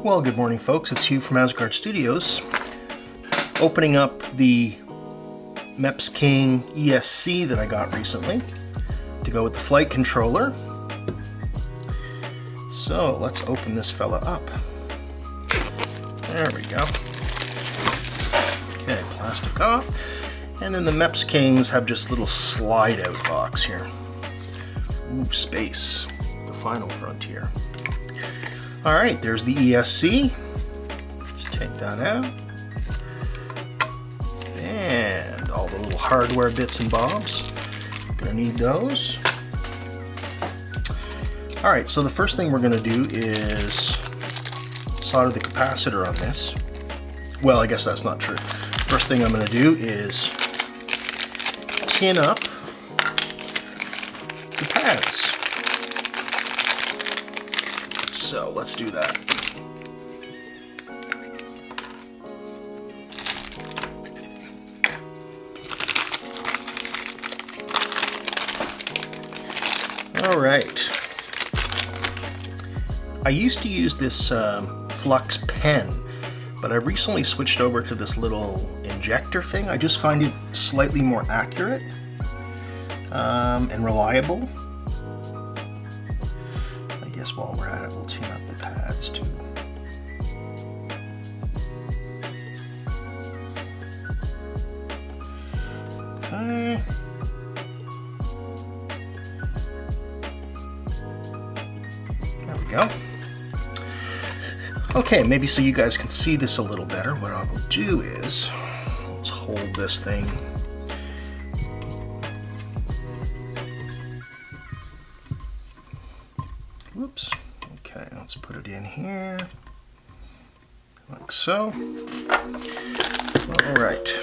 Well, good morning folks, it's Hugh from Asgard Studios, opening up the MEPSKING ESC that I got recently to go with the flight controller. So let's open this fella up. There we go. Okay, plastic off. And then the MEPSKINGs have just little slide out box here. Ooh, space, the final frontier. All right, there's the ESC. Let's take that out. And all the little hardware bits and bobs. Gonna need those. All right, so the first thing we're gonna do is solder the capacitor on this. Well, I guess that's not true. First thing I'm gonna do is tin up the pads. So let's do that. All right. I used to use this Flux pen, but I recently switched over to this little injector thing. I just find it slightly more accurate and reliable. I guess while we're at it, we'll tin up the pads too. Okay. There we go. Okay, maybe so you guys can see this a little better, what I will do is, let's hold this thing. Whoops. Okay, let's put it in here, like so. All right.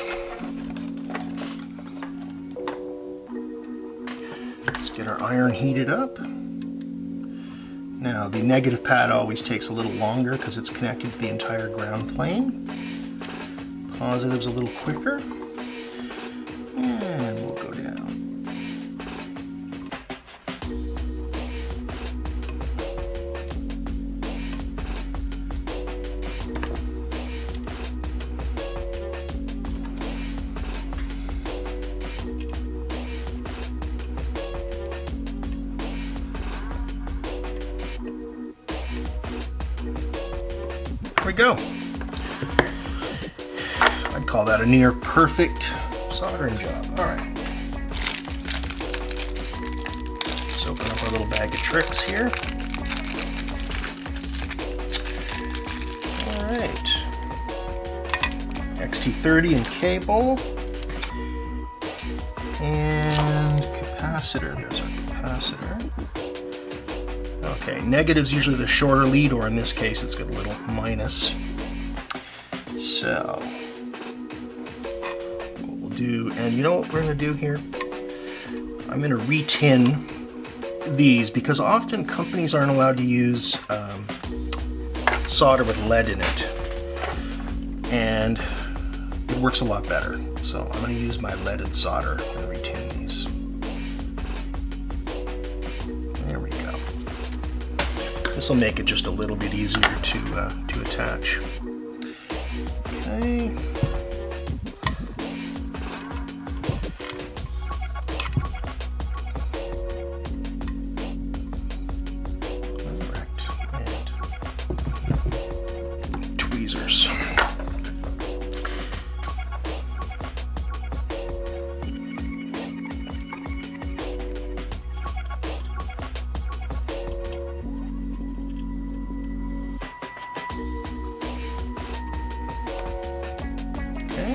Let's get our iron heated up. Now, the negative pad always takes a little longer because it's connected to the entire ground plane. Positive's a little quicker. And we'll go down. There we go. I'd call that a near perfect soldering job. All right. Let's open up our little bag of tricks here. All right. XT30 and cable. And capacitor. There's our capacitor. Okay, negative's usually the shorter lead, or in this case, it's got a little minus. So, what we'll do, and you know what we're going to do here? I'm going to retin these because often companies aren't allowed to use solder with lead in it, and it works a lot better. So I'm going to use my leaded solder and retin these. There we go. This will make it just a little bit easier to attach. Okay. Alright, and tweezers.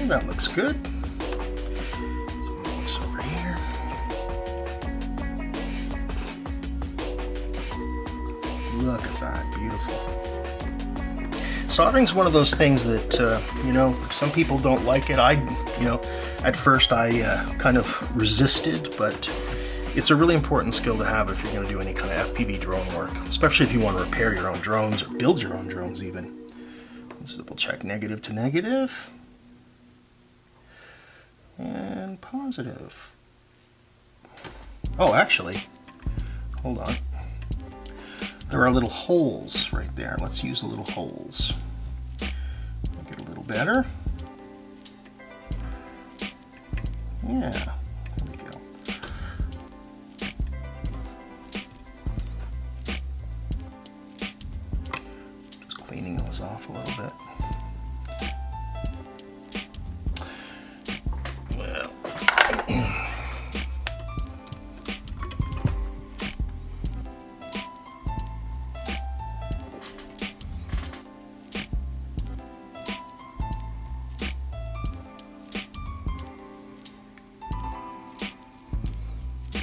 That looks good. Move this over here. Look at that, beautiful. Soldering's one of those things that you know, some people don't like it. At first I kind of resisted, but it's a really important skill to have if you're going to do any kind of FPV drone work, especially if you want to repair your own drones or build your own drones even. Let's double check negative to negative. And positive. Oh, actually, hold on. there are little holes right there. Let's use the little holes. Make it a little better. Yeah, there we go. Just cleaning those off a little bit. Well,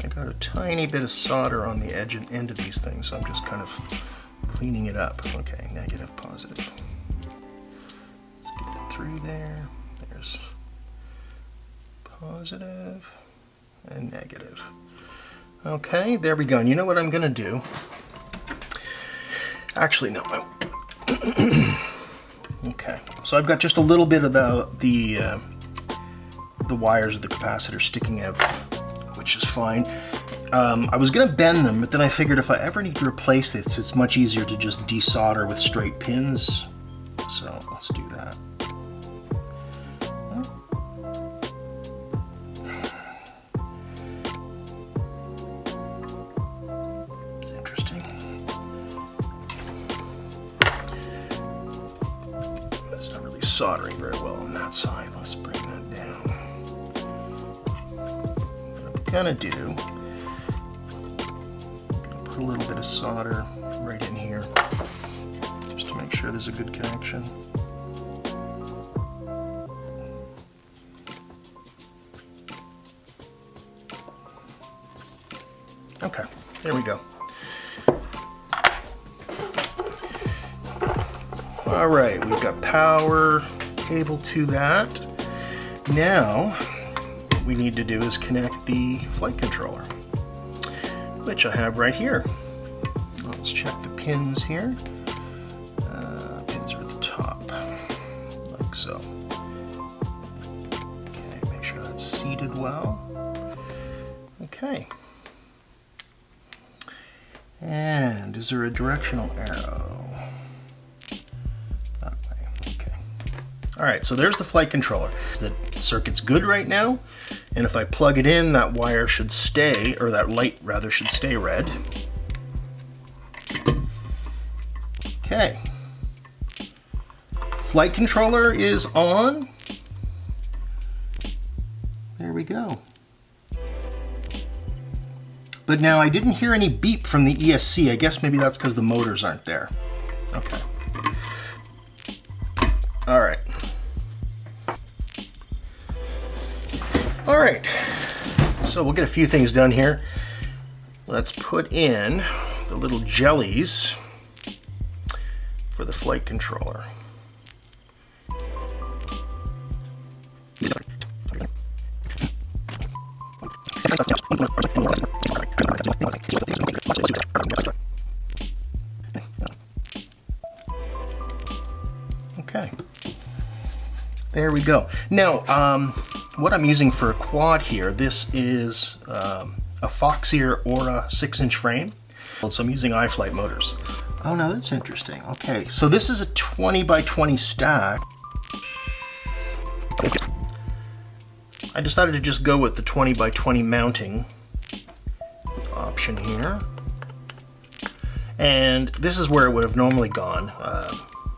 I got a tiny bit of solder on the edge and end of these things, so I'm just kind of cleaning it up. Okay, negative, positive. Let's get it through there. There's positive and negative. Okay, there we go. And you know what I'm going to do? Actually, no. Okay, so I've got just a little bit of the wires of the capacitor sticking out, which is fine. I was going to bend them, but then I figured if I ever need to replace this, it's much easier to just desolder with straight pins. So let's do that. It's interesting. It's not really soldering very well on that side. Let's bring that down. What I'm going to do, put a little bit of solder right in here just to make sure there's a good connection. Okay, there we go. All right, we've got power cable to that. Now what we need to do is connect the flight controller, which I have right here. Let's check the pins here. Pins are at the top, like so. Okay, make sure that's seated well. Okay. And is there a directional arrow? That way, okay. All right, so there's the flight controller. The circuit's good right now. And if I plug it in, that wire should stay, or that light rather should stay red. Okay. Flight controller is on. There we go. But now I didn't hear any beep from the ESC. I guess maybe that's because the motors aren't there. Okay. All right. All right. So we'll get a few things done here. Let's put in the little jellies for the flight controller. Okay, there we go. Now, what I'm using for a quad here, this is a Foxeer Aura 6-inch frame. So I'm using iFlight motors. Oh no, that's interesting. Okay, so this is a 20 by 20 stack. I decided to just go with the 20 by 20 mounting option here. And this is where it would have normally gone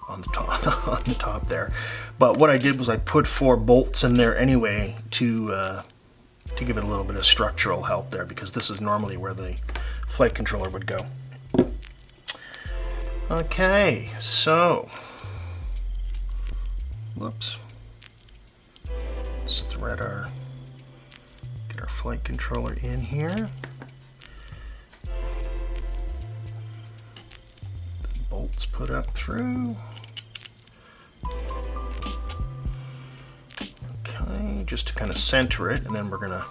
on the top there. But what I did was I put 4 bolts in there anyway to give it a little bit of structural help there, because this is normally where the flight controller would go. Okay, so whoops. Let's thread get our flight controller in here. The bolts put up through. Okay, just to kind of center it, and then we're gonna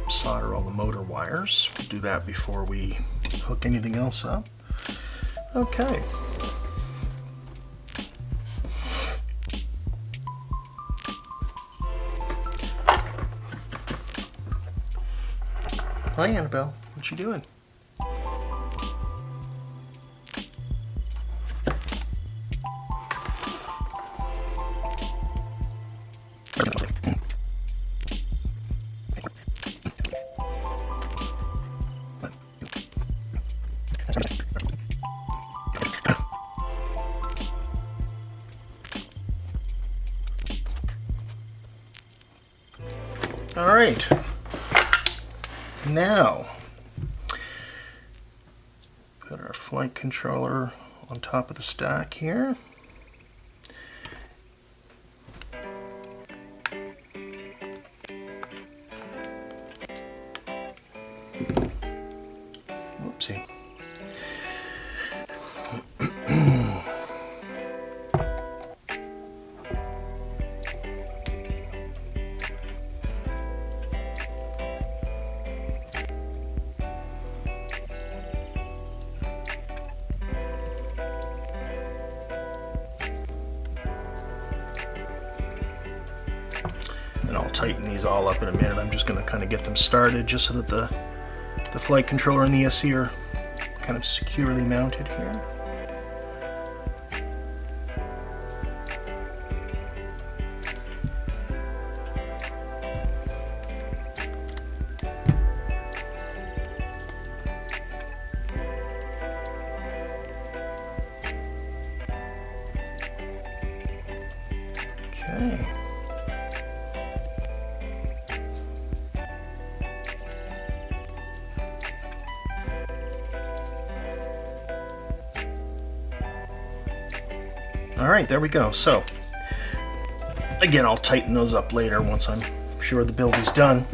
solder all the motor wires. We'll do that before we hook anything else up. Okay. Hi, Annabelle. What you doing? All right, now put our flight controller on top of the stack here. Whoopsie. And I'll tighten these all up in a minute. I'm just going to kind of get them started just so that the flight controller and the ESC are kind of securely mounted here. Okay. All right, there we go. So, again, I'll tighten those up later once I'm sure the build is done.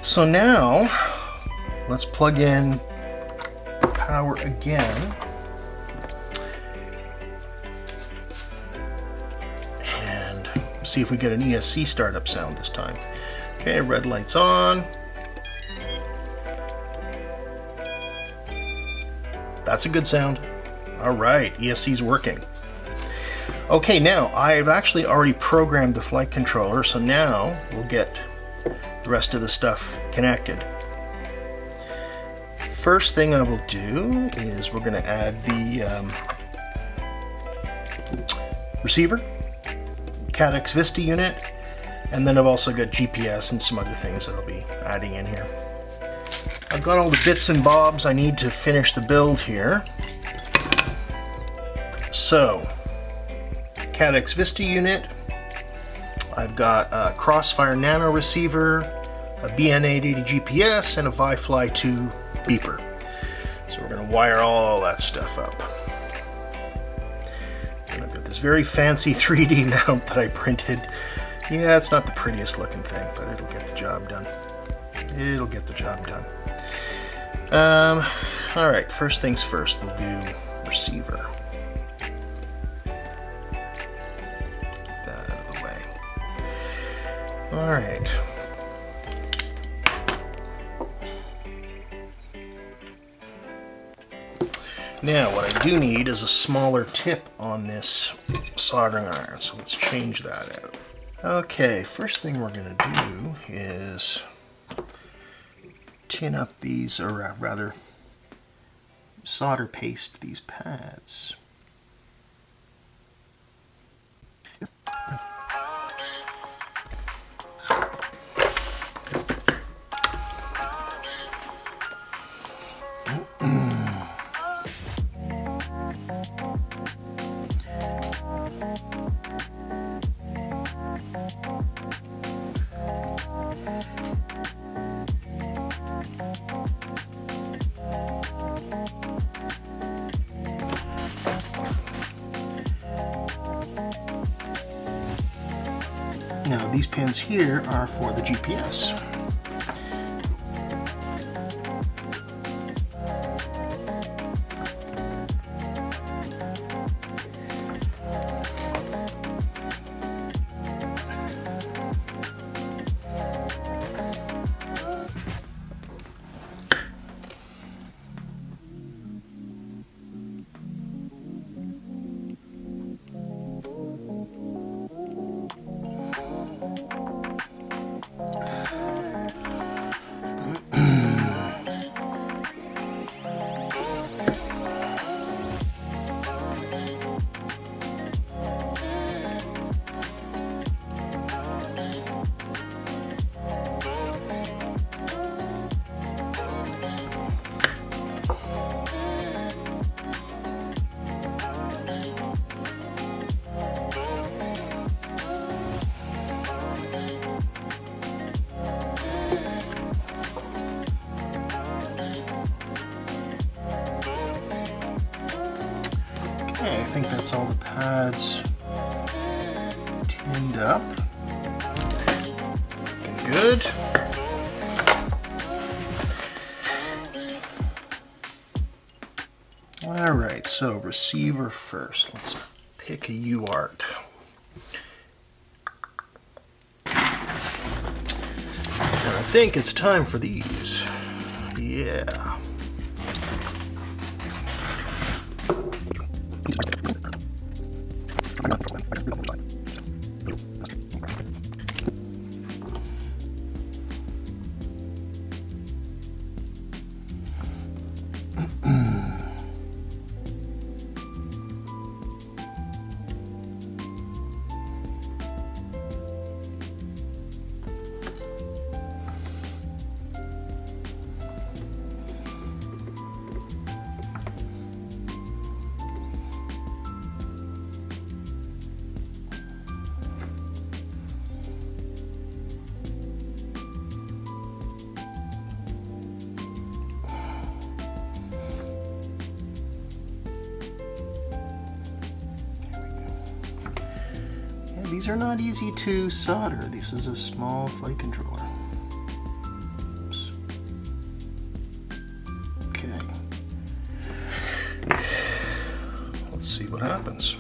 So now, let's plug in power again. And see if we get an ESC startup sound this time. Okay, red light's on. That's a good sound. All right, ESC's working. Okay, now I've actually already programmed the flight controller, so now we'll get the rest of the stuff connected. First thing I will do is we're going to add the receiver, CADX Vista unit, and then I've also got GPS and some other things that I'll be adding in here. I've got all the bits and bobs I need to finish the build here. So, CADX Vista unit, I've got a Crossfire Nano receiver, a BN880 GPS, and a Vifly 2 beeper. So we're going to wire all that stuff up. And I've got this very fancy 3D mount that I printed. Yeah, it's not the prettiest looking thing, but it'll get the job done. It'll get the job done. Alright, first things first, we'll do receiver. All right. Now, what I do need is a smaller tip on this soldering iron, so let's change that out. Okay, first thing we're going to do is tin up these, or rather, solder paste these pads. Now these pins here are for the GPS. think that's all the pads tinned up. Looking good. Alright, so receiver first. Let's pick a UART. And I think it's time for these. Yeah. These are not easy to solder. This is a small flight controller. Oops. Okay. Let's see what happens.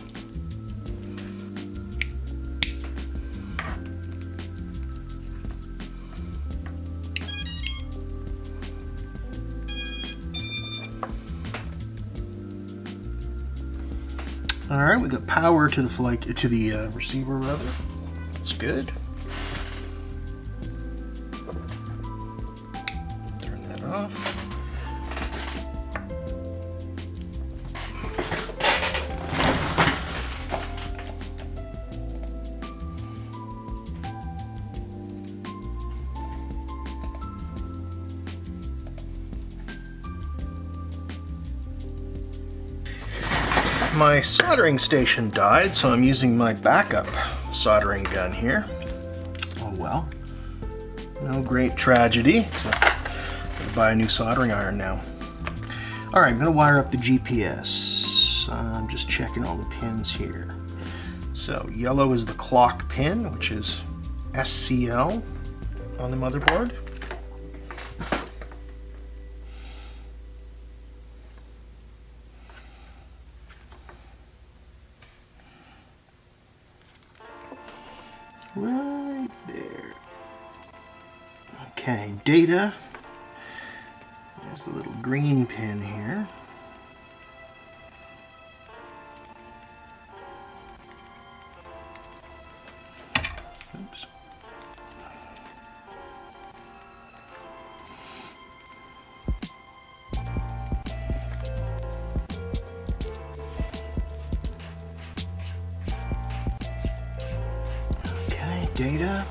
All right, we got power to the receiver rather. That's good. Turn that off. My soldering station died, so I'm using my backup soldering gun here. Oh well. No great tragedy. So I'm gonna buy a new soldering iron now. Alright, I'm gonna wire up the GPS. I'm just checking all the pins here. So yellow is the clock pin, which is SCL on the motherboard. Right there. Okay, data. There's the little green pin here. Oops. Data.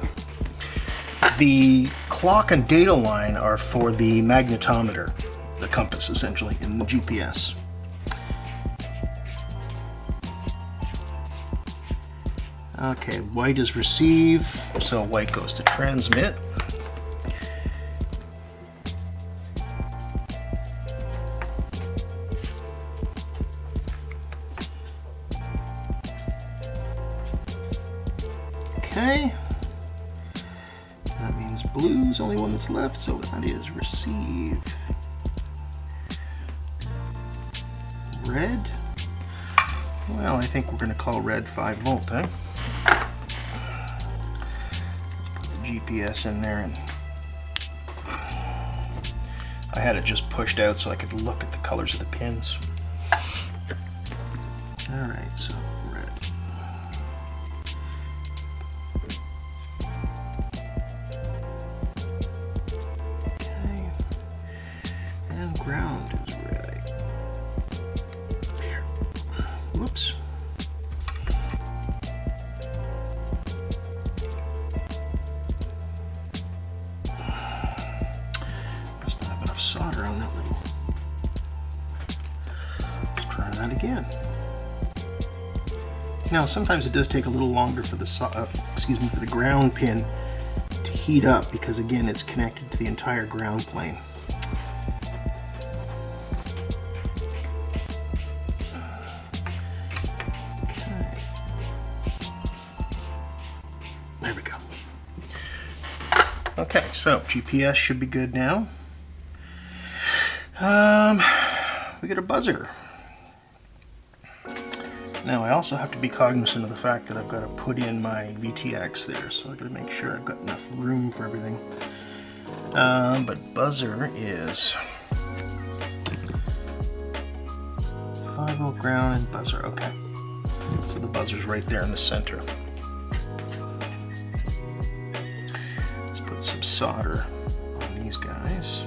The clock and data line are for the magnetometer, the compass essentially, in the GPS. Okay, white is receive, so white goes to transmit. Okay, that means blue's the only one that's left, so that is receive. Red, well, I think we're going to call red 5 volt, eh? Let's put the GPS in there, and I had it just pushed out so I could look at the colors of the pins. Alright, so red. Ground is right there. Whoops. Must not have enough solder on that little. Let's try that again. Now, sometimes it does take a little longer for the for the ground pin to heat up because, again, it's connected to the entire ground plane. Okay, so GPS should be good now. We got a buzzer. Now I also have to be cognizant of the fact that I've got to put in my VTX there, so I've got to make sure I've got enough room for everything. But buzzer is 5-volt ground and buzzer. Okay, so the buzzer's right there in the center. Let's put some solder on these guys.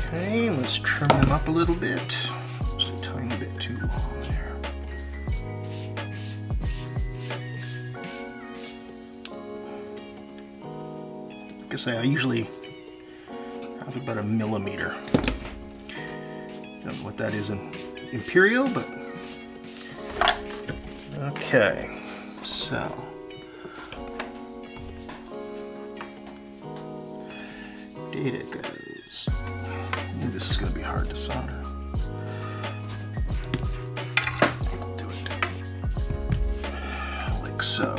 Okay, let's trim them up a little bit. Just a tiny bit too long there. Like I say, I usually have about a millimeter. Don't know what that is in imperial, but okay. So data goes. Ooh, this is going to be hard to solder. I think we'll do it like so.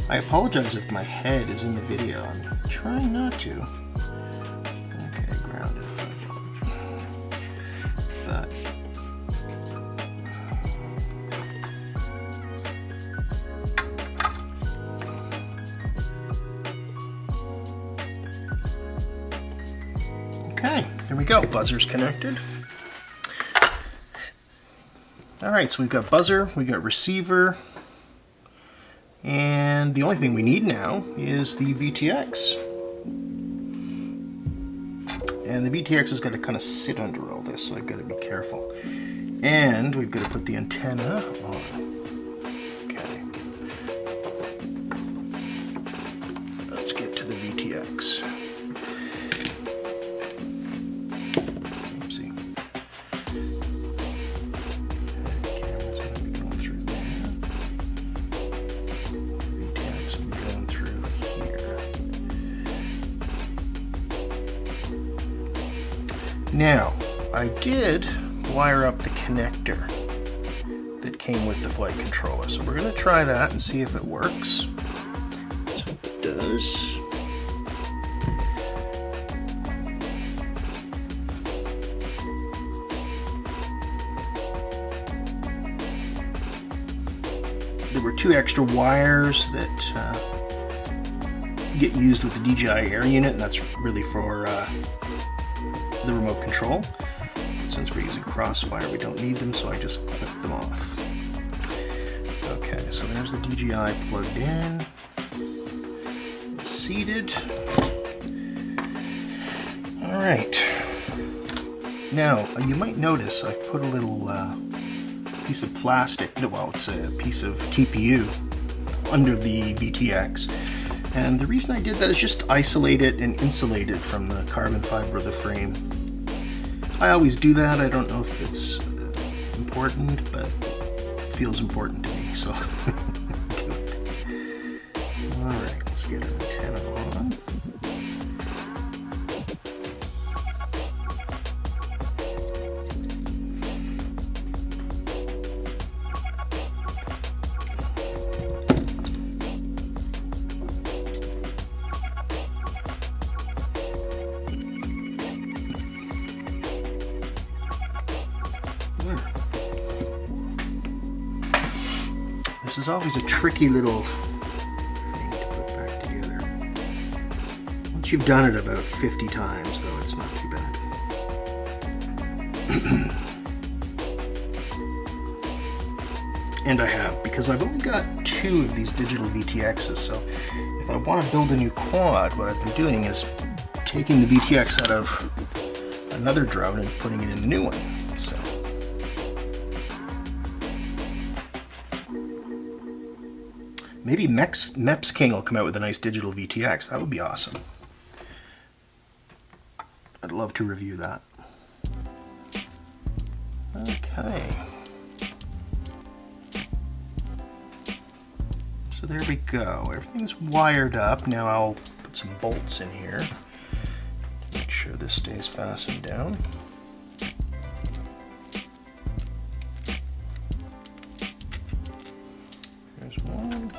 I apologize if my head is in the video. I'm trying not to. Okay, grounded 5-volt. But okay, there we go. Buzzer's connected. Alright, so we've got buzzer, we've got receiver, and the only thing we need now is the VTX. And the VTX is going to kind of sit under all this, so I've got to be careful. And we've got to put the antenna on. Okay. Let's get to the VTX. Oopsie. The camera's going to be going through there. VTX will be going through here. Now, I did wire up the connector that came with the flight controller, so we're going to try that and see if it works. So it does. There were 2 extra wires that get used with the DJI Air unit, and that's really for the remote control. Since we're using Crossfire, we don't need them, so I just clip them off. Okay, so there's the DJI plugged in. It's seated. Alright. Now, you might notice I've put a little piece of plastic, well, it's a piece of TPU under the VTX. And the reason I did that is just to isolate it and insulate it from the carbon fiber of the frame. I always do that. I don't know if it's important, but it feels important to me, so do it. Alright, let's get our antenna on. This is always a tricky little thing to put back together. Once you've done it about 50 times, though, it's not too bad. And I have, because I've only got 2 of these digital VTXs, so if I want to build a new quad, what I've been doing is taking the VTX out of another drone and putting it in the new one. So. Maybe MEPSKING will come out with a nice digital VTX. That would be awesome. I'd love to review that. Okay. So there we go. Everything's wired up. Now I'll put some bolts in here to make sure this stays fastened down. There's one.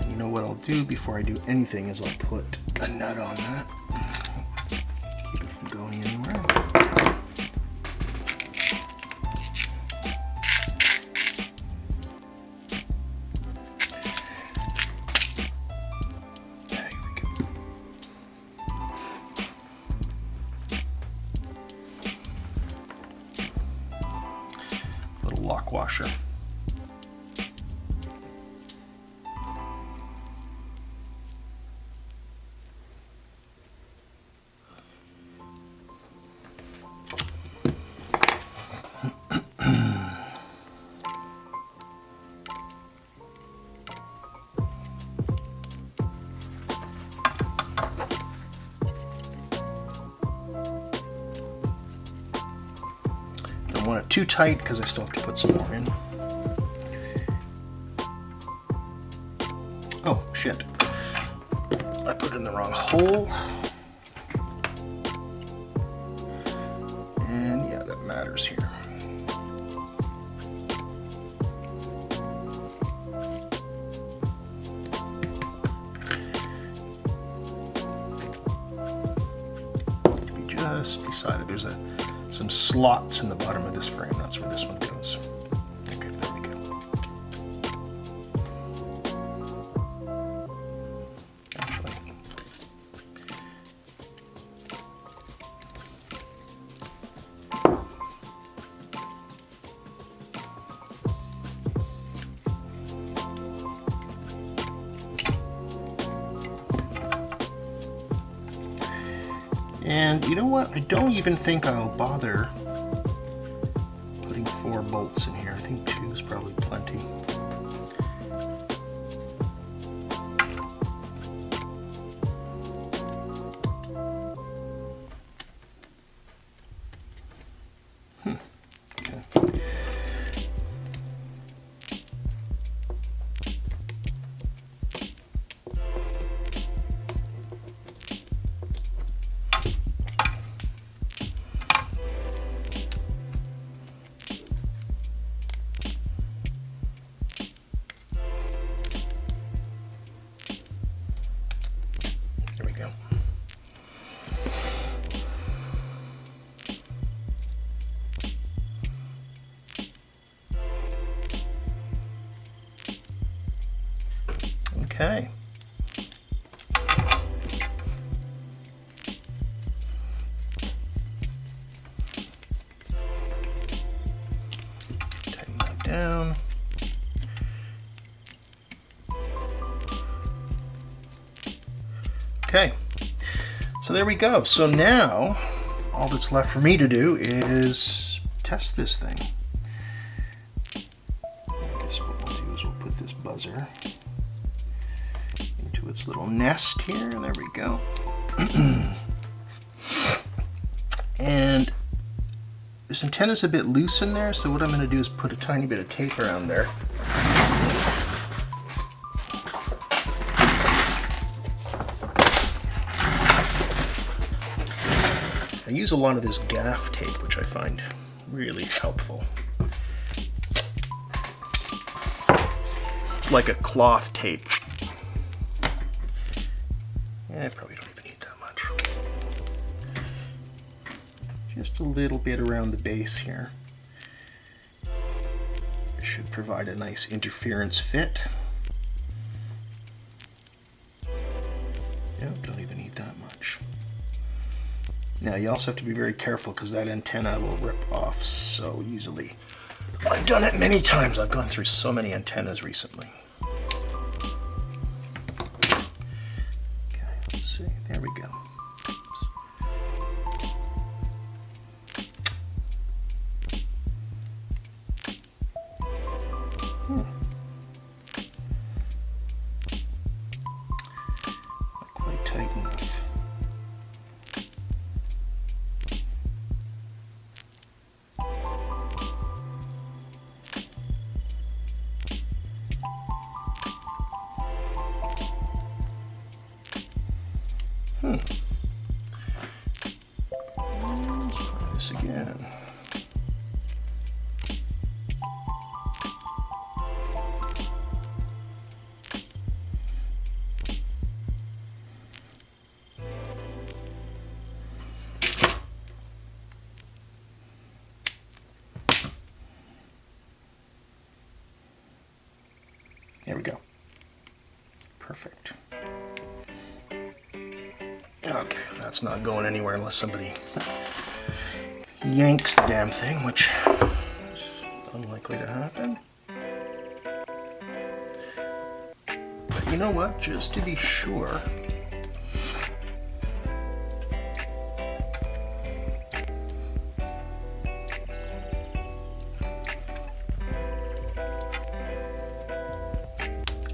And you know what I'll do before I do anything is I'll put a nut on that. Keep it from going anywhere. Lock washer. Don't want it too tight because I still have to put some more in. Oh, shit. I put it in the wrong hole. And yeah, that matters here. To be just beside it, there's some slots in the bottom of this frame. That's where this one goes. Okay, there we go. Actually, and you know what? I don't even think I'll bother putting 4 bolts in here. I think 2 is probably plenty. Okay. There we go. Okay. Tighten that down. Okay, so there we go. So now all that's left for me to do is test this thing. I guess what we'll do is we'll put this buzzer into its little nest here, and there we go. And this antenna's a bit loose in there, so what I'm going to do is put a tiny bit of tape around there. I use a lot of this gaff tape, which I find really helpful. It's like a cloth tape. I probably don't even need that much. Just a little bit around the base here. It should provide a nice interference fit. Yeah, don't even need that much. Now you also have to be very careful because that antenna will rip off so easily. I've done it many times. I've gone through so many antennas recently. Okay, let's see. There we go. this again. There we go. Perfect. Okay, that's not going anywhere unless somebody yanks the damn thing, which is unlikely to happen. But you know what? Just to be sure,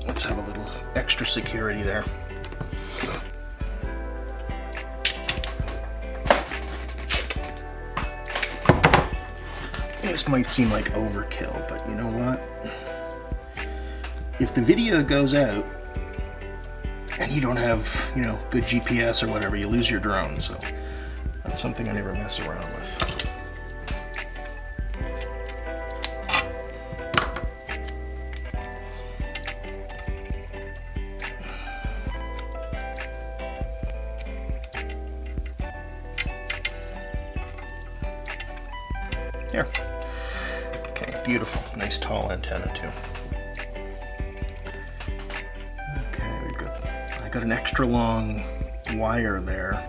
let's have a little extra security there. This might seem like overkill, but you know what? If the video goes out and you don't have, you know, good GPS or whatever, you lose your drone, so that's something I never mess around with. There. Okay, beautiful. Nice tall antenna too. Okay, I got an extra long wire there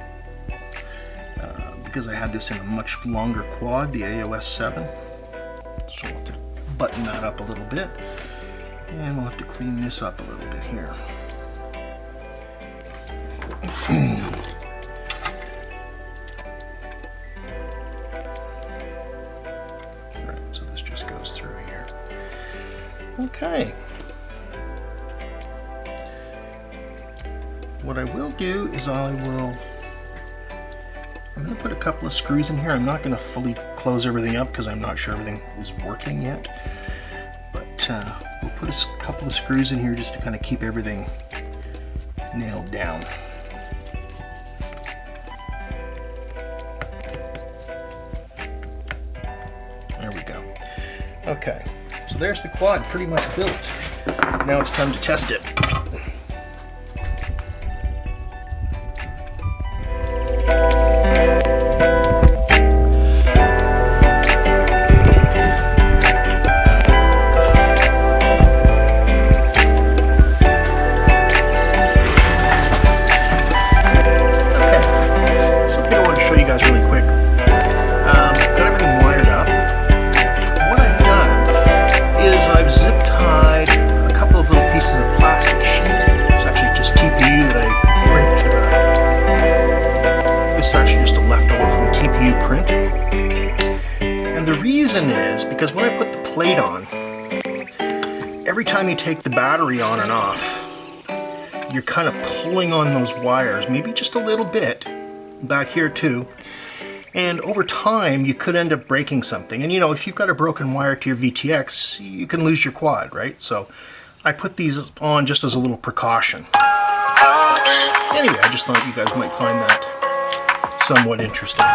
because I had this in a much longer quad, the AOS 7. So we'll have to button that up a little bit, and we'll have to clean this up a little bit here. Okay. What I will do is I'm going to put a couple of screws in here. I'm not going to fully close everything up because I'm not sure everything is working yet. But we'll put a couple of screws in here just to kind of keep everything nailed down. There we go. Okay. So there's the quad, pretty much built. Now it's time to test it. Okay, something I want to show you guys really quick. Got everything wired up. What I've done is I've zip tied a couple of little pieces of plastic sheet. It's actually just TPU that I print. This is actually just a leftover from a TPU print. And the reason is because when I put the plate on, every time you take the battery on and off, you're kind of pulling on those wires, maybe just a little bit, back here too. And over time, you could end up breaking something. And you know, if you've got a broken wire to your VTX, you can lose your quad, right? So I put these on just as a little precaution. Anyway, I just thought you guys might find that somewhat interesting.